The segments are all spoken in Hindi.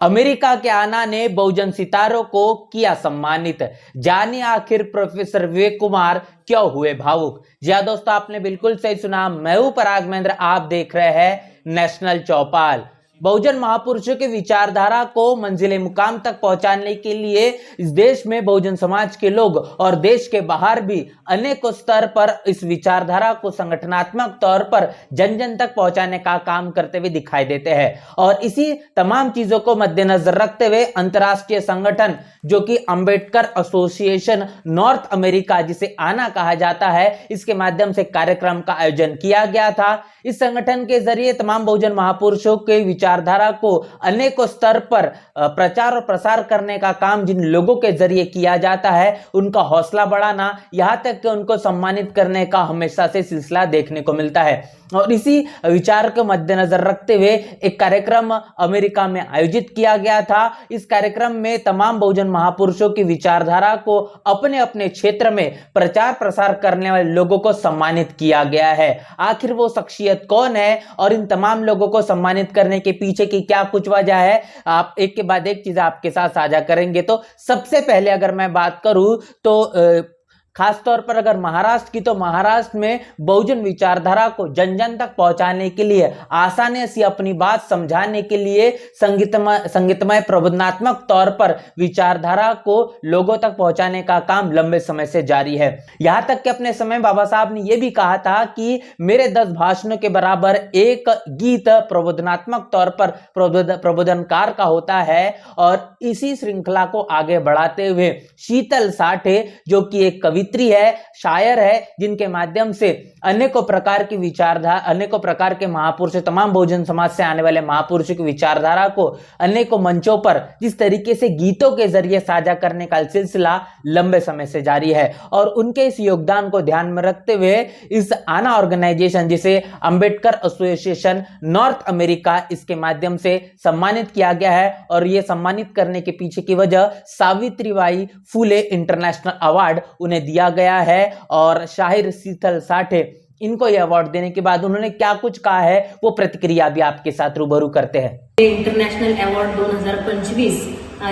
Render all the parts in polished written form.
अमेरिका के आना ने बहुजन सितारों को किया सम्मानित। जानिए आखिर प्रोफेसर विवेक कुमार क्यों हुए भावुक। जी हाँ दोस्तों, आपने बिल्कुल सही सुना। मैं हूं पराग महेंद्र, आप देख रहे हैं नेशनल चौपाल। बहुजन महापुरुषों की विचारधारा को मंजिले मुकाम तक पहुंचाने के लिए इस देश में बहुजन समाज के लोग और देश के बाहर भी अनेकों स्तर पर इस विचारधारा को संगठनात्मक तौर पर जन जन तक पहुंचाने का काम करते हुए दिखाई देते हैं। और इसी तमाम चीजों को मद्देनजर रखते हुए अंतर्राष्ट्रीय संगठन जो कि अंबेडकर एसोसिएशन नॉर्थ अमेरिका, जिसे आना कहा जाता है, इसके माध्यम से कार्यक्रम का आयोजन किया गया था। इस संगठन के जरिए तमाम बहुजन महापुरुषों के विचारधारा को अनेकों स्तर पर प्रचार और प्रसार करने का काम जिन लोगों के जरिए किया जाता है, उनका हौसला बढ़ाना, यहां तक कि उनको सम्मानित करने का हमेशा से सिलसिला देखने को मिलता है। और इसी विचार को मद्देनजर रखते हुए एक कार्यक्रम अमेरिका में आयोजित किया गया था। इस कार्यक्रम में तमाम बहुजन महापुरुषों की विचारधारा को अपने अपने क्षेत्र में प्रचार प्रसार करने वाले लोगों को सम्मानित किया गया है। आखिर वो शख्सियत कौन है और इन तमाम लोगों को सम्मानित करने के पीछे की क्या कुछ वजह है, आप एक के बाद एक चीज आपके साथ साझा करेंगे। तो सबसे पहले अगर मैं बात करूं तो खास तौर पर अगर महाराष्ट्र की, तो महाराष्ट्र में बहुजन विचारधारा को जन जन तक पहुंचाने के लिए, आसानी से अपनी बात समझाने के लिए संगीतमय प्रबोधनात्मक तौर पर विचारधारा को लोगों तक पहुंचाने का काम लंबे समय से जारी है। यहां तक कि अपने समय बाबा साहब ने यह भी कहा था कि मेरे 10 भाषणों के बराबर एक गीत प्रबोधनात्मक तौर पर प्रबोधनकार का होता है। और इसी श्रृंखला को आगे बढ़ाते हुए शीतल साठे, जो कि एक कवित्री है, शायर है, जिनके माध्यम से अनेकों प्रकार की विचारधारा, अनेकों प्रकार के महापुरुष, तमाम बहुजन समाज से आने वाले महापुरुषों की विचारधारा को अनेकों मंचों पर जिस तरीके से गीतों के जरिए साझा करने का सिलसिला लंबे समय से जारी है। और उनके इस योगदान को ध्यान में रखते हुए इस आना ऑर्गेनाइजेशन, जिसे अंबेडकर एसोसिएशन नॉर्थ अमेरिका, इसके माध्यम से सम्मानित किया गया है। और यह सम्मानित करने के पीछे की वजह सावित्रीबाई फुले इंटरनेशनल अवार्ड उन्हें दिया गया है। और शायर शीतल साठे, इनको यह अवार्ड देने के बाद उन्होंने क्या कुछ कहा है, वो प्रतिक्रिया भी आपके साथ रूबरू करते हैं। इंटरनॅशनल अवॉर्ड 2025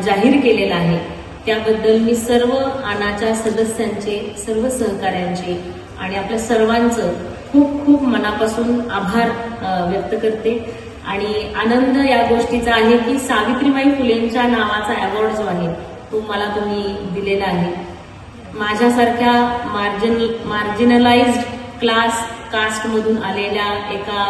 जाहीर केलेला आहे, त्याबद्दल मी सर्व आनाच्या सदस्यांचे, सर्व सहकाऱ्यांचे आणि आपल्या सर्वांचं खूप खूप मनापासून आभार व्यक्त करते। आणि आनंद या गोष्टीचा आहे की सावित्रीबाई फुलेंच्या नावाचा अवॉर्ड जो आहे तो मला तुम्ही दिलेला आहे। माझ्यासारख्या मार्जिनलाइज्ड कास्ट मधून आलेल्या एका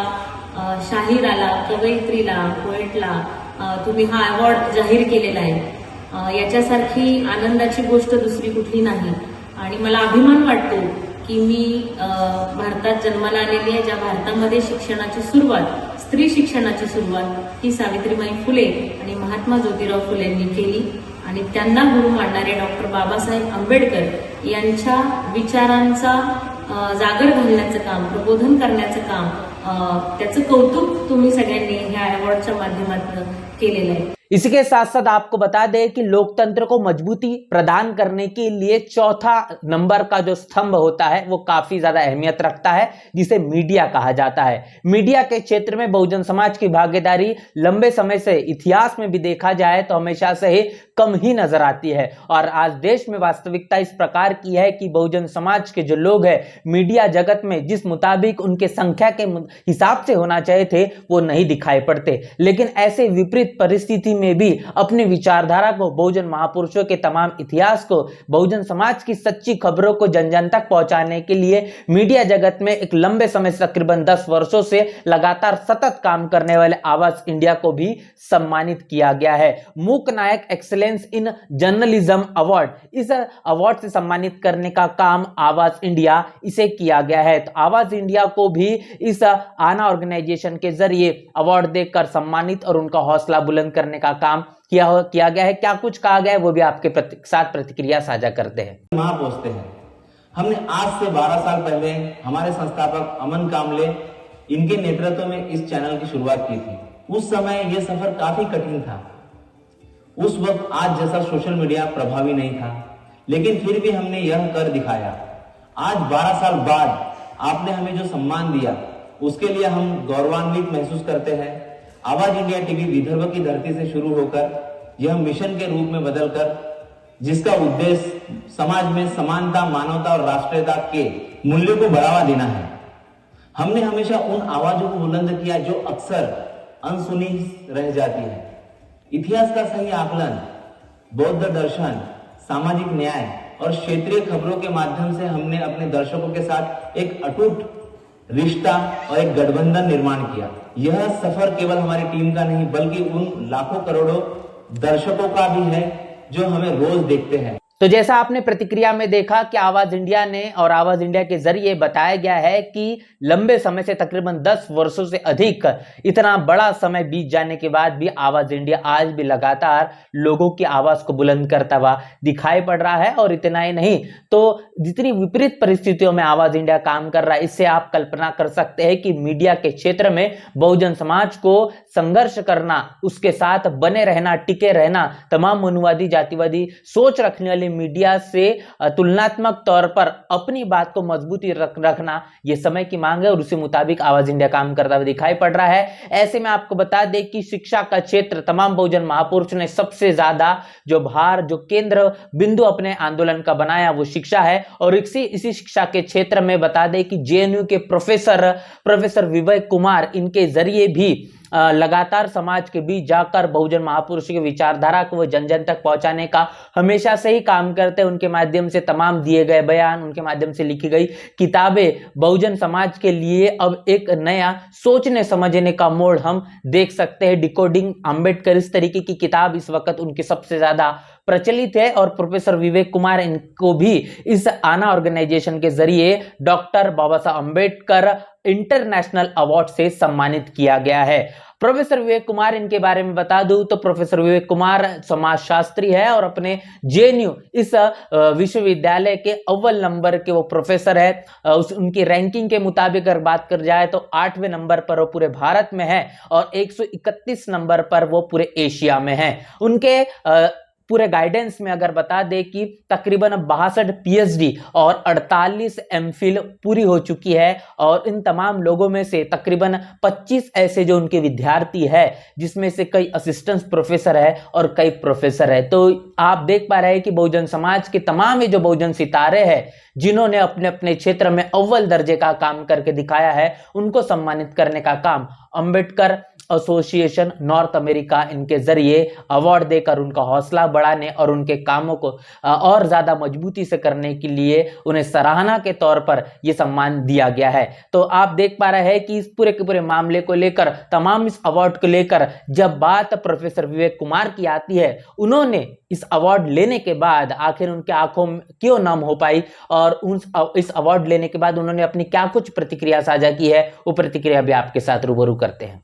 शाहिराला, कवयित्रीला, पोएटला तुम्ही हा अवॉर्ड जाहीर केलेला आहे। याच्यासारखी आनंदाची गोष्ट दुसरी कुठली नाही। आणि मला अभिमान वाटतो की मी भारतात जन्माला आलेली आहे, ज्या भारतामध्ये शिक्षणाची सुरुवात, स्त्री शिक्षणाची सुरुवात ही सावित्रीबाई फुले आणि महात्मा ज्योतिराव फुलेंनी केली। आणि त्यांना गुरु मानणारे डॉक्टर बाबासाहेब आंबेडकर यांच्या विचारांचा जागर घालण्याचं काम, प्रबोधन करण्याचं काम, त्याचं कौतुक तुम्ही सगळ्यांनी ह्या अवॉर्डच्या माध्यमातून केलेलं आहे। इसी के साथ साथ आपको बता दें कि लोकतंत्र को मजबूती प्रदान करने के लिए चौथा नंबर का जो स्तंभ होता है वो काफी ज्यादा अहमियत रखता है, जिसे मीडिया कहा जाता है। मीडिया के क्षेत्र में बहुजन समाज की भागीदारी लंबे समय से, इतिहास में भी देखा जाए तो हमेशा से ही कम ही नजर आती है। और आज देश में वास्तविकता इस प्रकार की है कि बहुजन समाज के जो लोग हैं, मीडिया जगत में जिस मुताबिक उनके संख्या के हिसाब से होना चाहिए थे, वो नहीं दिखाई पड़ते। लेकिन ऐसे विपरीत परिस्थिति में भी अपनी विचारधारा को, बहुजन महापुरुषों के तमाम इतिहास को, बहुजन समाज की सच्ची खबरों को जन जन तक पहुंचाने के लिए मीडिया जगत में एक लंबे समय से, तकरीबन 10 वर्षों से लगातार सतत काम करने वाले आवाज इंडिया को भी सम्मानित किया गया है। मूक नायक एक्सीलेंस इन जर्नलिज्म अवार्ड, इस अवार्ड से सम्मानित करने का काम आवाज इंडिया, इसे किया गया है। तो आवाज इंडिया को भी इस आना ऑर्गेनाइजेशन के जरिए अवार्ड देकर सम्मानित और उनका हौसला बुलंद करने का काम किया गया है। क्या कुछ कहा गया है वो भी आपके साथ प्रतिक्रिया साझा करते हैं। वहां पहुंचते हैं। हमने आज से 12 साल पहले हमारे संस्थापक अमन कामले, इनके नेतृत्व में इस चैनल की शुरुआत की थी। उस समय यह सफर काफी कठिन था। उस वक्त आज जैसा सोशल मीडिया प्रभावी नहीं था, लेकिन फिर भी हमने यह कर दिखाया। आज 12 साल बाद आपने हमें जो सम्मान दिया, उसके लिए हम गौरवान्वित महसूस करते हैं। आवाज इंडिया टीवी विदर्भ की धरती से शुरू होकर यह मिशन के रूप में बदलकर, जिसका उद्देश्य समाज में समानता, मानवता और राष्ट्रीयता के मूल्यों को बढ़ावा देना है। हमने हमेशा उन आवाजों को बुलंद किया जो अक्सर अनसुनी रह जाती है। इतिहास का सही आकलन, बौद्ध दर्शन, सामाजिक न्याय और क्षेत्रीय खबरों के माध्यम से हमने अपने दर्शकों के साथ एक अटूट रिश्ता और एक गठबंधन निर्माण किया। यह सफर केवल हमारी टीम का नहीं बल्कि उन लाखों करोड़ों दर्शकों का भी है जो हमें रोज देखते हैं। तो जैसा आपने प्रतिक्रिया में देखा कि आवाज इंडिया ने और आवाज इंडिया के जरिए बताया गया है कि लंबे समय से तकरीबन 10 वर्षों से अधिक इतना बड़ा समय बीत जाने के बाद भी आवाज इंडिया आज भी लगातार लोगों की आवाज को बुलंद करता हुआ दिखाई पड़ रहा है। और इतना ही नहीं, तो जितनी विपरीत परिस्थितियों में आवाज इंडिया काम कर रहा है, इससे आप कल्पना कर सकते हैं कि मीडिया के क्षेत्र में बहुजन समाज को संघर्ष करना, उसके साथ बने रहना, टिके रहना, तमाम मनुवादी जातिवादी सोच रखने वाली मीडिया से तुलनात्मक तौर पर अपनी बात को मजबूती रखना यह समय की मांग है और उसी मुताबिक आवाज इंडिया काम करता हुआ दिखाई पड़ रहा है। ऐसे में आपको बता दें कि शिक्षा का क्षेत्र तमाम बहुजन महापुरुषों ने सबसे ज्यादा जो भार, जो केंद्र बिंदु अपने आंदोलन का बनाया वो शिक्षा है। और इसी शिक्षा के क्षेत्र में बता दें कि जेएनयू के प्रोफेसर विवेक कुमार, इनके जरिए भी लगातार समाज के बीच जाकर बहुजन महापुरुषों की विचारधारा को वो जन जन तक पहुंचाने का हमेशा से ही काम करते हैं। उनके माध्यम से तमाम दिए गए बयान, उनके माध्यम से लिखी गई किताबें बहुजन समाज के लिए अब एक नया सोचने समझने का मोड़ हम देख सकते हैं। डिकोडिंग अंबेडकर, इस तरीके की किताब इस वक्त उनकी सबसे ज्यादा प्रचलित है। और प्रोफेसर विवेक कुमार, इनको भी इस आना ऑर्गेनाइजेशन के जरिए डॉक्टर बाबा साहब अंबेडकर इंटरनेशनल अवार्ड से सम्मानित किया गया है। प्रोफेसर विवेक कुमार, इनके बारे में बता दूं तो प्रोफेसर विवेक कुमार समाजशास्त्री है और अपने जेएनयू इस विश्वविद्यालय के अव्वल नंबर के वो प्रोफेसर है। उनकी रैंकिंग के मुताबिक अगर बात कर जाए तो 8वें नंबर पर वो पूरे भारत में है और 131 नंबर पर वो पूरे एशिया में है। उनके पूरे गाइडेंस में अगर बता दें कि तकरीबन 62 पीएचडी और 48 एमफिल पूरी हो चुकी है। और इन तमाम लोगों में से तकरीबन 25 ऐसे जो उनके विद्यार्थी है, जिसमें से कई असिस्टेंट प्रोफेसर है और कई प्रोफेसर है। तो आप देख पा रहे हैं कि बहुजन समाज के तमाम ये जो बहुजन सितारे हैं, जिन्होंने अपने अपने क्षेत्र में अव्वल दर्जे का काम करके दिखाया है, उनको सम्मानित करने का काम अंबेडकर एसोसिएशन नॉर्थ अमेरिका इनके जरिए अवार्ड देकर उनका हौसला बढ़ाने और उनके कामों को और ज्यादा मजबूती से करने के लिए उन्हें सराहना के तौर पर यह सम्मान दिया गया है। तो आप देख पा रहे हैं कि इस पूरे के पूरे मामले को लेकर, तमाम इस अवार्ड को लेकर जब बात प्रोफेसर विवेक कुमार की आती है, उन्होंने इस अवार्ड लेने के बाद आखिर उनके आंखों में क्यों नम हो पाई और इस अवार्ड लेने के बाद उन्होंने अपनी क्या कुछ प्रतिक्रिया साझा की है, वो प्रतिक्रिया भी आपके साथ रूबरू करते हैं।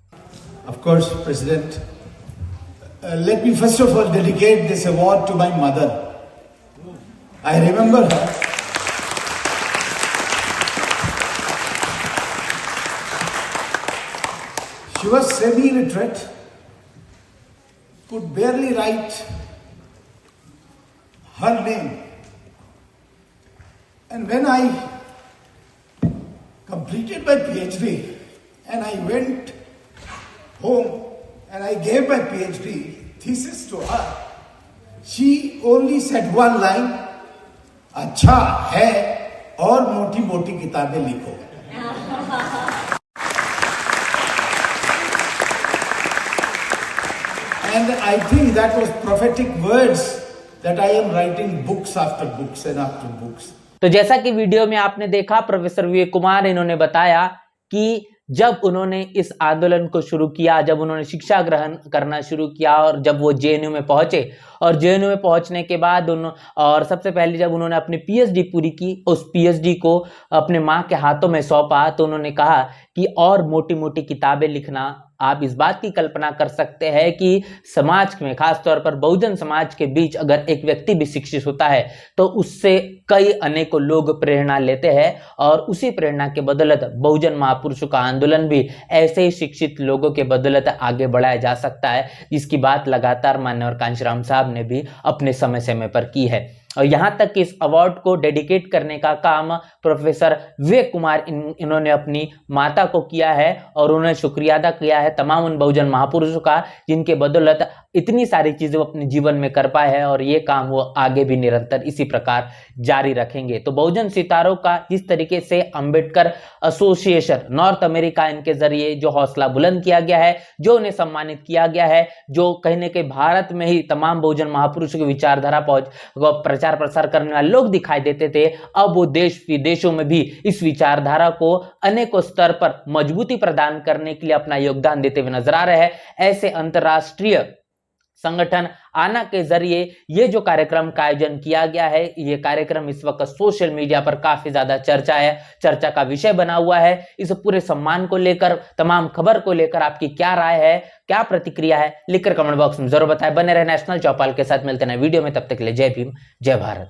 Of course, President, let me first of all dedicate this award to my mother. I remember her. She was semi-literate, could barely write her name. And when I completed my PhD and I went home and I gave my PhD thesis to her, she only said one line, अच्छा है और मोटी मोटी किताबें लिखो। And I think that was prophetic words that I am writing books after books and after books. तो जैसा कि वीडियो में आपने देखा, प्रोफेसर विवेक कुमार, इन्होंने बताया कि जब उन्होंने इस आंदोलन को शुरू किया, जब उन्होंने शिक्षा ग्रहण करना शुरू किया और जब वो जेएनयू में पहुंचे, और जेएनयू में पहुंचने के बाद और सबसे पहले जब उन्होंने अपनी पीएचडी पूरी की, उस पीएचडी को अपने माँ के हाथों में सौंपा, तो उन्होंने कहा कि और मोटी मोटी किताबें लिखना। आप इस बात की कल्पना कर सकते हैं कि समाज में, खासतौर पर बहुजन समाज के बीच अगर एक व्यक्ति भी शिक्षित होता है तो उससे कई अनेकों लोग प्रेरणा लेते हैं और उसी प्रेरणा के बदौलत बहुजन महापुरुषों का आंदोलन भी ऐसे ही शिक्षित लोगों के बदौलत आगे बढ़ाया जा सकता है, जिसकी बात लगातार माननीय कांशीराम साहब ने भी अपने समय समय पर की है। और यहाँ तक कि इस अवार्ड को डेडिकेट करने का काम प्रोफेसर विवेक कुमार इन्होंने अपनी माता को किया है और उन्हें शुक्रिया अदा किया है तमाम उन बहुजन महापुरुषों का जिनके बदौलत इतनी सारी चीजें वो अपने जीवन में कर पाए हैं और ये काम वो आगे भी निरंतर इसी प्रकार जारी रखेंगे। तो बहुजन सितारों का जिस तरीके से अंबेडकर एसोसिएशन नॉर्थ अमेरिका इनके जरिए जो हौसला बुलंद किया गया है, जो उन्हें सम्मानित किया गया है, जो कहीं ना कहीं भारत में ही तमाम बहुजन महापुरुषों की विचारधारा प्रचार प्रसार करने वाले लोग दिखाई देते थे, अब वो देश विदेशों में भी इस विचारधारा को अनेकों स्तर पर मजबूती प्रदान करने के लिए अपना योगदान देते हुए नजर आ रहे हैं। ऐसे अंतरराष्ट्रीय संगठन आना के जरिए ये जो कार्यक्रम का आयोजन किया गया है, ये कार्यक्रम इस वक्त सोशल मीडिया पर काफी ज्यादा चर्चा का विषय बना हुआ है। इस पूरे सम्मान को लेकर, तमाम खबर को लेकर आपकी क्या राय है, क्या प्रतिक्रिया है, लिखकर कमेंट बॉक्स में जरूर बताएं। बने रहे नेशनल चौपाल के साथ, मिलते हैं वीडियो में, तब तक के लिए जय भीम जय भारत।